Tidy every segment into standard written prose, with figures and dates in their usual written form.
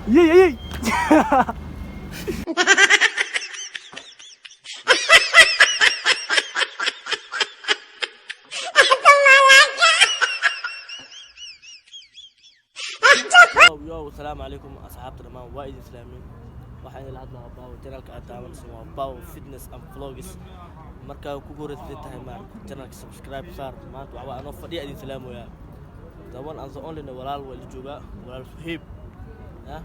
يي يو السلام عليكم أصحاب ترمان وايد إسلامين waxaan ila hadlaa baaw channelka aad daawanayso waa baaw fitness and vlogs marka ku guuleysatay tahay ma channelka subscribe saar maanta waxa aan fadhiya idin salaamoyaa the one and the only walaal wali jooga walaal Suhayb ha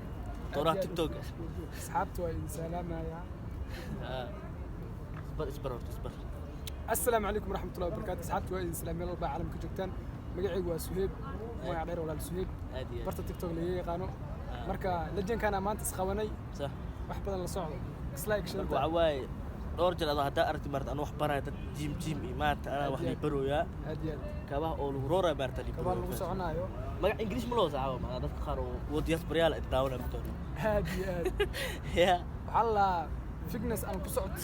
toora tiktok asxaabtu waa idin salaamaya isbar السلام عليكم ورحمة الله وبركاته أصحابتي waa idin salaamay walba caalamka joogtaan magacaygu waa Suhayb magaca dheer walaal Suhayb barta tiktok la yaqaano marka lejankan maanta isqabanay صح wax badan la socdo dislike shada waxa way dhowr jeer hada aragti marta aan wax baray dad jim maanta ana wax li barooya aad iyo aad kabaha oo lagu roora barta li kabaha lagu soconayo magac ingiriis ma loo saxaabo ma dadka qaar oo diaspora ay daawada mito aad iyo aad ya walla fitness aan ku socod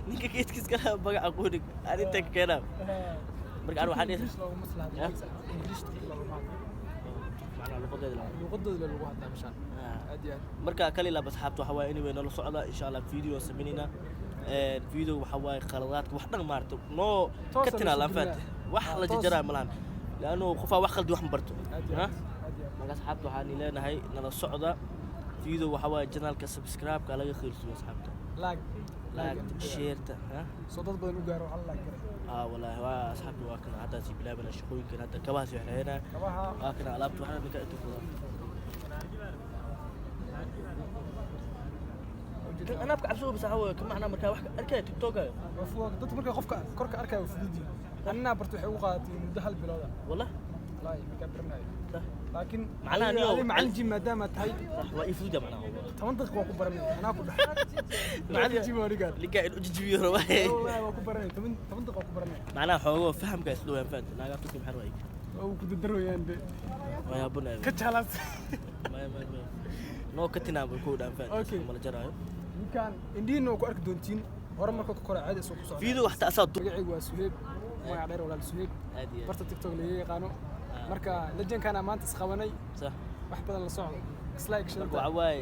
ninka keedkiis kala magac aqoonig aan inta keenaa marka aan waxaan ingiriis loogu maslaxay ingiriis loogu maslaxay luqadooda lagu hadlaa mashaan aad iyo aad marka kale la asxaabtu waxa way inay nala socda insha Allah video sameynina video waxa way qaladaadka wax dhan maarto no katina la faat wax la jira malahan laano qofa wax qaldi wax barto ha marka asxaabtu waxaan ileenahay nala socda video waxa way channelka subscribe ka laga khilsiyo asxaabta like share ha soo dad badan u gaaro Allah kare والله واصحابي واكنا هذا سي بلا بلا شقوي كان هذا كباس هنا واكنا علبت وحنا بكأتو انا ابقى عسوب بس هو كما احنا مركا واحد اركي تيك توك وفوق ضد مركا قفك كركا اركي وفديدي انا برت waxay u qaatay muddo hal bilood والله والله ما كبرناي لكن معناها اليوم معلم جيم ما دام تهي صح ويفوجا معناها 8 دقيقه waa ku baranay ana ku dhaxay معلم جيم وريقاد اللي قاعد اجي رواي والله waa ku baranay 8 دقيقه waa ku baranay معناها xogo faham ka islo fahant naga tuki maxar way oo ku dadarooyaan de way abuna ka jalas ma no katina ku dhan fahant ma la jaraayo ninkan indiino ku arki doontiin hore marka ku koray caadi soo ku socdo video waxta asaad magacaygu waa Suhayb magaca dheer walaal Suhayb barta tiktok la yaqaano marka lejankan maanta isqabanay صح wax badan la socdo dislike shada waxa way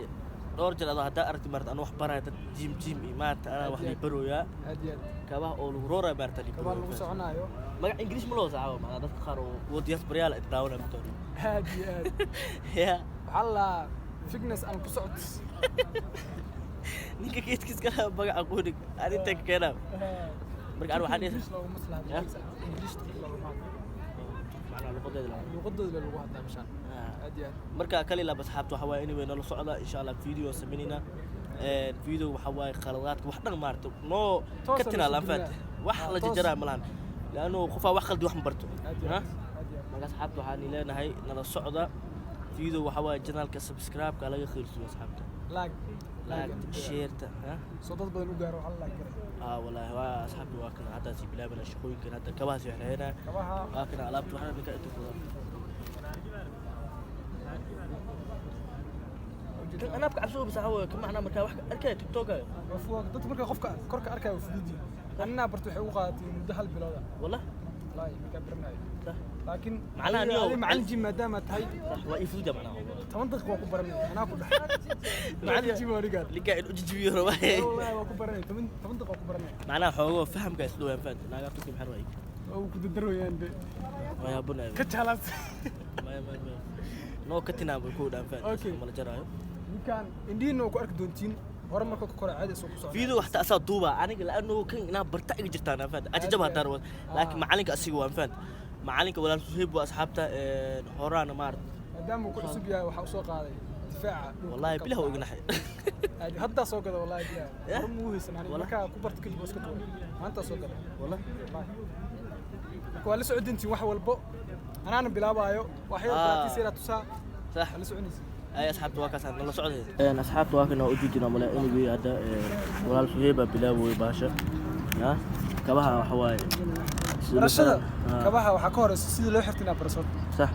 dhowr jeer hada aragti marta aan wax baray dad jim maanta ana wax li barooya aad iyo aad kabaha oo lagu roora barta li kabaha lagu soconayo magac ingiriis ma loo saxaabo ma dadka qaar oo diaspora ay daawada mito aad iyo aad ya walla fitness aan ku socod ninka keedkiis kala magac aqoonig aan inta keenaa marka aan waxaan ingiriis loogu maslaxay ingiriis loogu maslaxay luqadooda lagu hadlaa mashaan aad iyo aad marka kale la asxaabtu waxa way inay nala socda insha Allah video sameynina video waxa way qaladaadka wax dhan maarto no katina la faat wax la jira malahan laano qofa wax qaldi wax barto ha marka asxaabtu waxaan ileenahay nala socda video waxa way channelka subscribe ka laga khilsiyo asxaabta like share ha soo dad badan u gaaro Allah kare والله واصحابي واكنا هذا سي بلا بلا شقوي كان هذا كباس هنا واكنا علبت وحنا بكأتو انا ابقى عسوب بس هو كما احنا مركا واحد اركي تيك توك وفوق ضد مركا قفك كركا اركي وفديدي انا برت waxay u qaatay muddo hal bilood والله والله ما كبرناي لكن معناها اليوم معلم جيم ما دام تهي صح ويفوجا معناها 8 دقيقه waa ku baranay ana ku dhaxay معلم جيم وريقاد اللي قاعد اجي رواي والله waa ku baranay 8 دقيقه waa ku baranay معناها xogo faham ka islo fahant naga tuki maxar way oo ku dadarooyaan de way abuna ka jalas ma no katina ku dhan fahant ma la jaraayo ninkan indiino ku arki doontiin hore marka ku koray caadi soo ku socdo video waxta asaad duuba aniga laano kan ina barta iga jirtaan fahant ajajaba darwad laakiin macalinka asiga waan fahant macalinka walaal Suhayb waa asxaabta horana maarta maadaama uu ku cusub yahay waxa uu soo qaaday difaaca wallahi bilaha ugu naxay hadda soo gada wallahi bilaha hor muu haysan aniga marka ku barta kadib iska tuuray maanta soo gada wallahi marka waa la socodintiin wax walbo anaana bilaabayo waxay baatiseera tusaa صح la soconaysa ay asxaabtu waa kaasaan la socday asxaabtu waa kana u jijina mala inuu hada walaal Suhayb bilaaway baasha ya kabaha waxa waaye barashada kabaha waxa ka horeysa sida loo xirtay barashada صح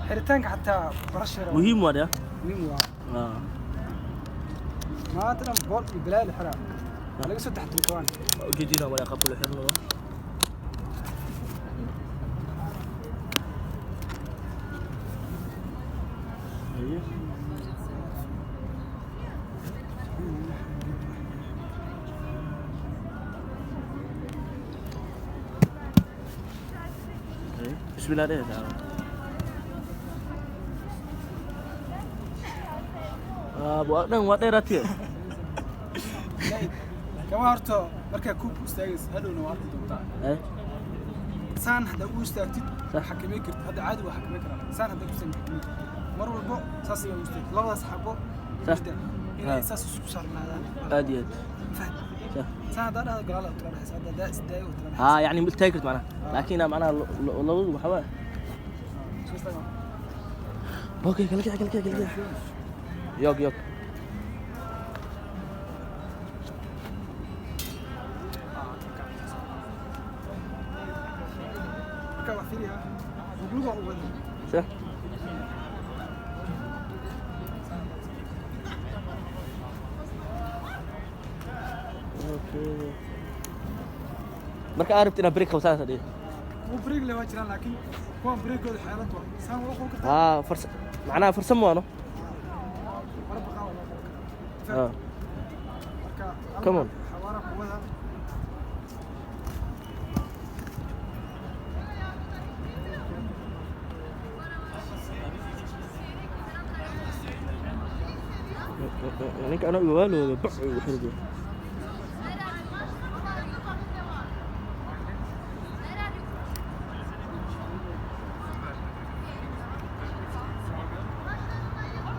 xiritaanka xataa barashada muhiim waa muhiim waa ما تنام بول بلال حرام laga soo taxtay kawaan ujeedina wala qabul xirno ايه بسم الله عليك ابو ادن وديرتي كما هرتو marka ku istaagis hadhowna waa arki doontaa saan hada u istaagtid xakameyn kartid hada caadi waa xakameyn karaa saan hada ku sameeyay mar walba saas ay u istaagtid labadaas xabo inay saas isku saarnaadaan aadiyad saan hada galaal u tiraahdo hada da isdaay u tiraahdo يعني متاكد معناها لكن معناها لو وحوا اوكي كلك يوك يوك كما فيها وجوده اول صح اوكي marka aad rabtid inaad break qabtaan hadii muu break la waajiraan laakiin kuwan breakooda xeelad waa saan waa qol kartaa macnaha farsamo waano come on xawaara kuwada ninka ana waalooda bac u xirgo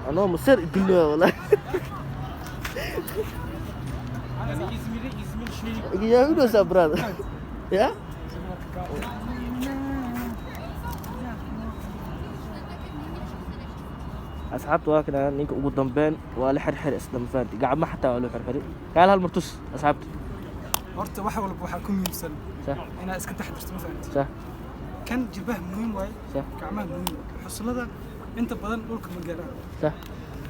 أنا مصر الدنيا والله. يعني إزمير شوي. يا هو سابراد. يا؟ أصحابته واكنا نيك قدام بين ولا حرحر أسلم فانتي قاعد ما حتى ولا حرحر قال هالمرتوس أصحابته. horta waxa walba waxa ku muhiimsan صح inaad iska taxdirto ma fahanti صح kan jilbaha muhiim waay صح gacmaha muhiim xuslada inta badan dhulka ma gaaraan صح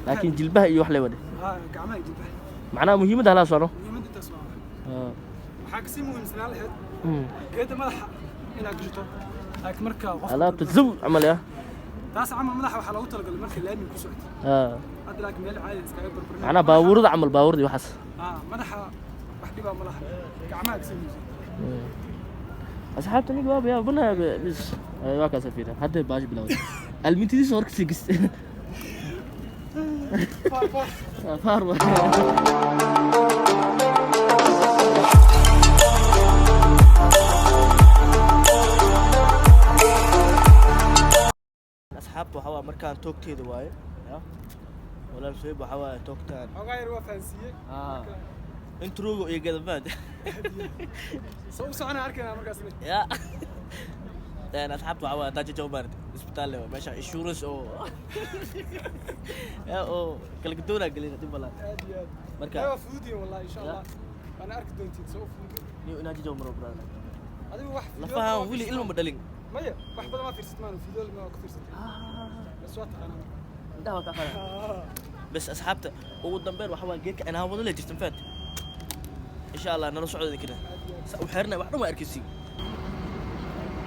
لكن جلبها iyo wax lay wada gacmaha jilbaha macnaha muhiimada hala soo muhiimada taas waa waxa ka sii muhiimsan lahayd geeda madaxa inaad gashto laakiin marka qof alaabta zoom amal ya taas camal madaxa waxa loogu talagalay marka laamiga ku socdo hadda laakiin meel caadi iskaga barbarnaa macnaha baabuurda camal baabuurdi waxaas madaxa wax dhiba ma laha gacmaha ka sii muhiimsan أصحابتني جواب يا بنا بس ما كان سفيرة حتى باش بلاوي المنتدي صار كسيجس فار أصحابته حوا مركان توك تيد واي ولا نسوي حوا توك تان غير وفانسية انترو يا جد بعد سو أنا أركنا مركز يا أنا أصحابته حوا تاجي جوبرد إسبتال له ماشى إنشورنس أو يا أو كلكتورة قليلة تبلا مركز أيوة فودي والله إن شاء الله أنا أركض أنتي تسوي فودي نيو ناجي جوبرد برا هذا هو واحد لفها ويلي إلهم بدلين ما هي واحد بدل ما في ستمان في دول ما كثير ست بس وقت أنا ده وقت بس أصحابته هو الدمبر وحوا جيك أنا هو ولا جست فات إن شاء الله نروح سعودي كده وحرنا واحد ما أركسي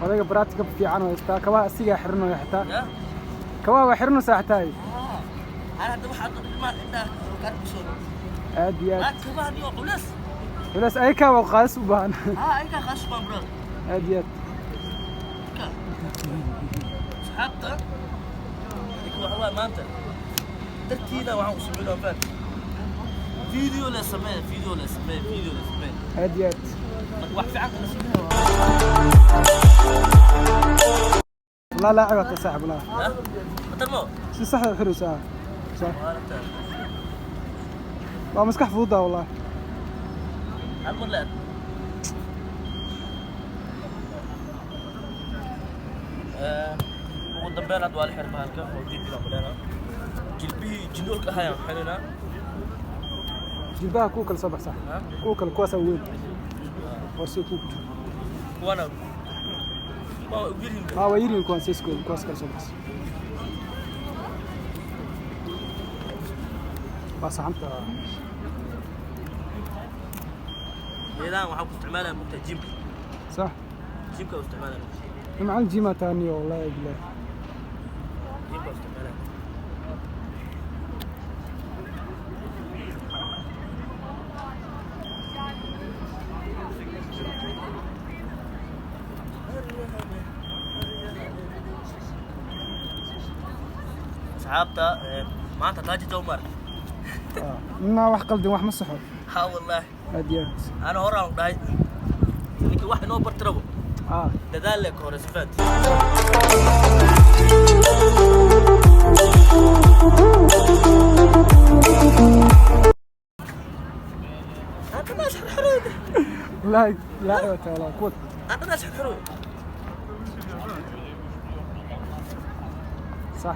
هذا براتك في عنو يستا كوا أسيجا حرنو يحتا كوا وحرنو ساعتاي أنا هذا واحد ما عنده كاربسون أديات كمان يو خلاص خلاص أيكا وقاس وبان أيكا خاص بان برا أديات أصحابته يكون هو ما أنت تركينا وعم سمعنا فات فيديو لا سماه فيديو لا سماه فيديو لا سماه هديات واحد في عقل نسمعه لا لا عيوة صاحب لا ها مثل ما شو صح حلو صح لا مسكح فوضى والله عمر لا ودبنا دوال حربها لك ودي بلا بلانا جلبي جنولك هاي حننا جلبها كوكل صبح صح كوكل كواسة وين ورسي كوكل وانا ما ويرين كوان سيسكو كواسكر صبح بس عمت لا وحاول استعمالها ممتع جيم صح جيم كو استعمالها مع الجيمة تانية والله بالله جيم كو استعمالها أصحابته ما أنت تاجي تومر ما واحد قلبي واحد مسحه ها والله هديت أنا هورا داي إنك واحد نوبر تربو دذلك هورا سفات أنت ناس حرود لا لا ولا كود أنت ناس حرود صح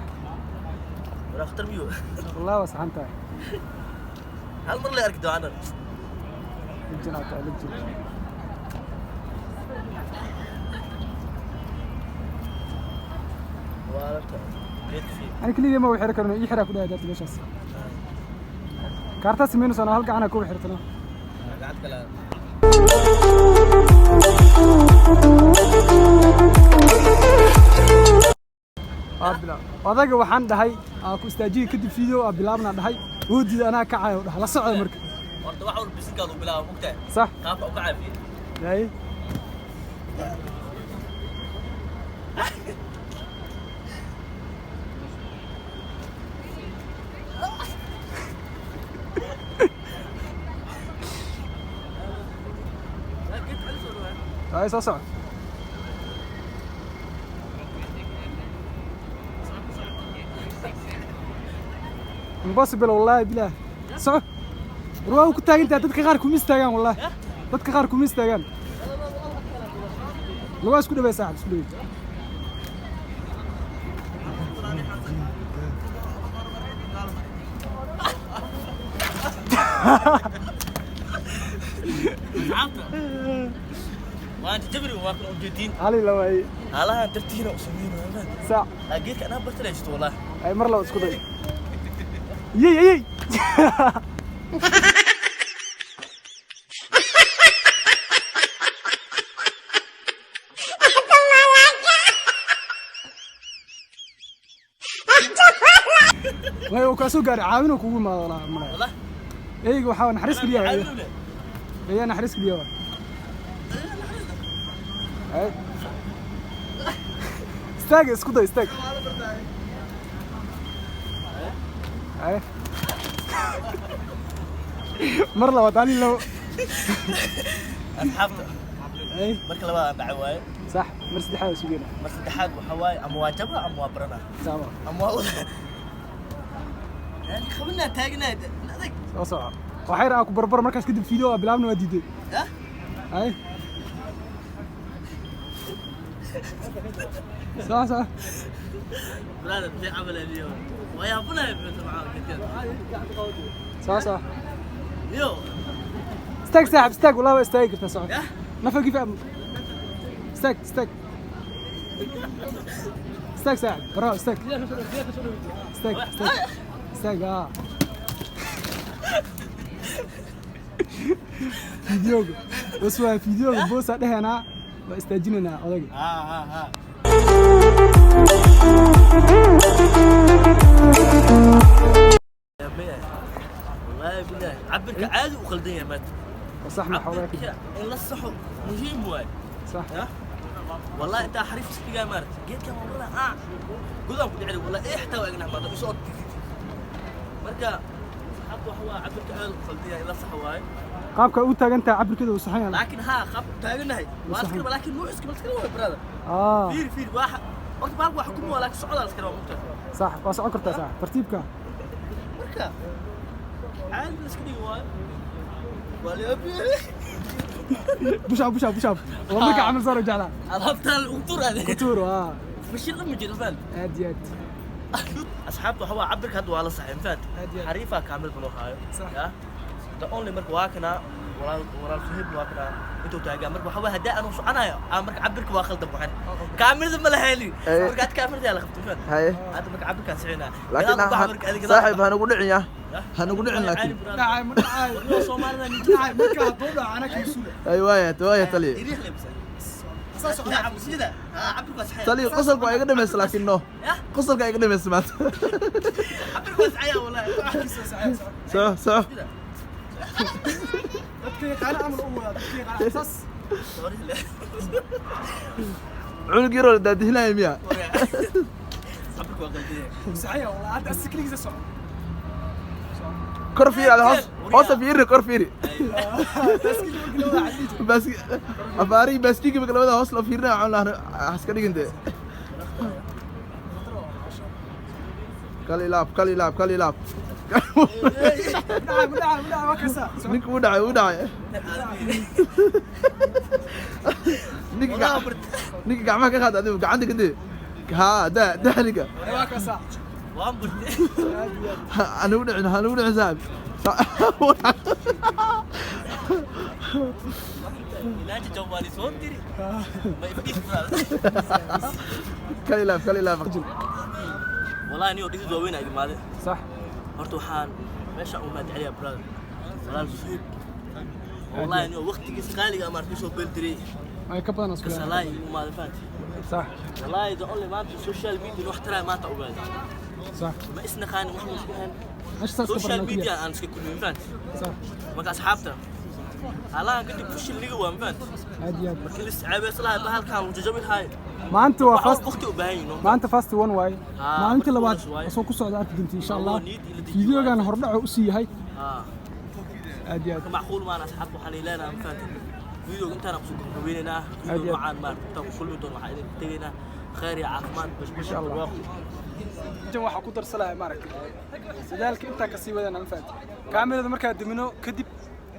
ولا اختار ميو والله بس انت هالمرة اللي أركضوا عنه لجنا لجنا أنا كل يوم ما يحرك إنه يحرك ولا هذا ليش أصلا كارتا سمينو سنة هلقى أنا كوب حرتنا قعدت كلام أبلا هذاك وحن دهي أكو استاجي كده فيديو أبلامنا دهي ودي أنا كعاي وده لا صعد مركب ورد واحد بس قالوا بلا مقطع صح كاف أو كعاي فيه أي هاي صح impossible والله بالله صح رواه كنت انت dadka qaar kuma istaagan والله dadka qaar kuma istaagan lawa isku dhaweey saaxib isku dhaweey وانت جبري واكل موجودين علي لواي هلا درتينا وسمين ساعة لقيت انا برتلجت والله اي مره لو اسكو داي يي way oo ka soo gaar caawino kugu ma والله ايغ waxa naxariis kaliya ay naxariis kaliya ay استاج اسكو داي استاج اي مر لو تعالي لو اصحابته اي marka labada dacwaayo صح مر saddexaad sugeena mar saddexaad waxa waaye ama waa jabra ama waa barana sawa ama waa يعني خبرنا تاجنا adag soo soco waxay raa ku barbar markaas kadib video bilaabna waa diiday ha ay صح لا في عمل اليوم ويا ابونا يبيت معاك كثير صح يو استاك ساحب استاك والله استاك كنت صح نفقي فهم استاك استاك استاك ساحب برا استاك استاك استاك استاك فيديو بس هو فيديو بوس ده هنا استاجيننا اودغ ها والله بالله عبرك عادي وخلدين يا مات صح ما حوالك إلا الصح مهم واي صح والله انت حريف سكيا مارت جيت كان والله قدام كنت عارف والله ايه احتوى اجنح ما يصوت مركا حق هو عبرك عادي وخلدين إلا الصح واي qaabka uu taagan tahay cabirkeeda uu saxan yahay laakiin ha qaab taaganahay waaskar laakiin muu iska maskar waa brother fiir waxa waqti baa wax kuma walaak socdaal iska waa mugta صح waa socon kartaa صح tartiibka marka عاد iska dhig waay wali abi bushab waa marka amal soo rajala alhabta utur fashil ma jiro fal aad asxaabtu waxa cabirka hadda waa la saxin faat xariifa kaamil bano haayo ya the only marka waa kana walaal sahib waa kana intuu taagan marka waxa hada aanu soconayo marka cabirka waa khaldan waxan kaamilada ma la heli marka kaamilada la qabto faan haye hada marka cabirka sicina laakiin saaxiib hana ugu dhicin hana ugu dhicin laakiin dhacay ma dhacay Soomaalida ni dhacay marka haduu dhaco ana ka suula ay waaya tali tali qosolku ay iga dhameys laakiin no qosolka ay iga dhameys maanta cabirka saciya wallahi صح dadkii qala amal u wada dadkii qala asas cunug yaro daadihnaay miya عبرك وقلبي صحيح والله عاد السكليك زي صعب كور فيري على هوس فيري كور فيري تسكليك وقلوها عديجة بس أفاري بس تيجي بقلبها هوس لو فيرنا عملنا عسكري كنت كالي لاب ودعا وكسا نيك ودعي نيك قاعد ما كخد هذا عندك انت ها ده نيك وكسا وام برد انا ودع زاب لا جوالي صوت تري ما يفيش كالي لاب والله اني وديت دوينا يا جماعه صح horta waxaan meesha u mahad celiyaa brother walaal suud wallahi inuu waqtigiis qaaliga ama arkay soo beeldiray ay ka badan isku salaay u maad faanti صح wallahi the only man social media wax tara maanta ogaada صح ma isna qaan wax isku han ايش صار social media aan iska kulmin faanti صح marka asxaabta ala kadib fushil liga waan faanti عادي marka lis caabeys laha bahalkan uu jajabil hay ما انت وفاست waqti u baahan yihiin ما انت فاست 1 واي ما انت لبعض اسoo ku socda arki dinti insha Allah fiidiyogan hordhaco u sii yahay عادي عادي معقول ما انا اسحب وحني لنا فانت فيديو انت انا بسوق بيننا فيديو معان ما كل مدن waxa idin tagayna khayr iyo caafimaad bash insha Allah inta waxa ku darsalahay maaragtay sidaalka inta ka sii wadana ma fahanti kaamirada marka dimino kadib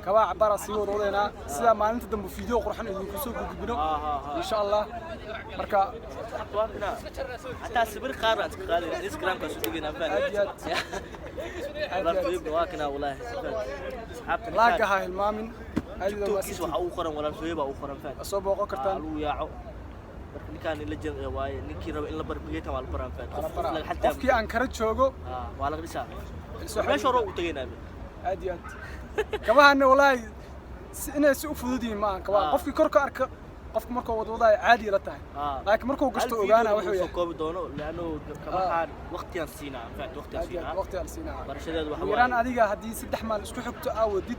كواع برا سيور ودينا سida maalinta dambe video qurxan idinku soo gudbino insha Allah marka حتى سبر قارات قال انستغرام كاسو دغينا فان واكنا والله اصحابتنا لاقها المامن هذه توكيس waxa uu qoran walaal sooyba uu qoran faan soo booqo kartaan uu yaaco marka ninkaan la jir waaye ninkii raba in la barbigeeta waa la baraan faan qofkii aan kara joogo waa la dhisaa meesha hore u tagaynaa عادي عادي كمان والله إنه سوء فضودي ما كمان قفك كرك أرك قفك مركو وضوضاء عادي لا تاعي لكن مركو قشطو وجانا وحوي كوب دونه لأنه كمان وقت ينسينا فات وقت ينسينا برشلونة وحوي ويران أديك هدي ست حمال اسكو حكتو أو ديد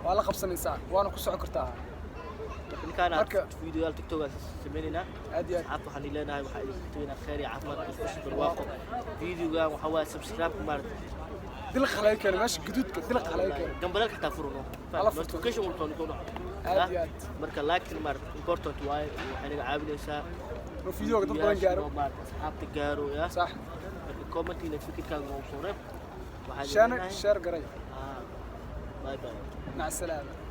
ولا خبص إنسان وأنا كسر كرتها كان فيديو تيك توك سمينا عادي عطوا حني لنا هاي وحيد تبينا خير عافمات بس بالواقع فيديو جا وحوا سبسكرايب مارت دلق خلايك أنا ماشي جدود دلق خلايك جنب لك تفرونه نوتيفيكيشن ورطون يكونوا عادي مركا لايك مارت امبورتنت واي وحنا عابليسا وفيديو قد بلان جارو اصحابتك جارو يا صح الكومنت اللي فيك كان موصورب شانك شير قريب باي باي مع السلامه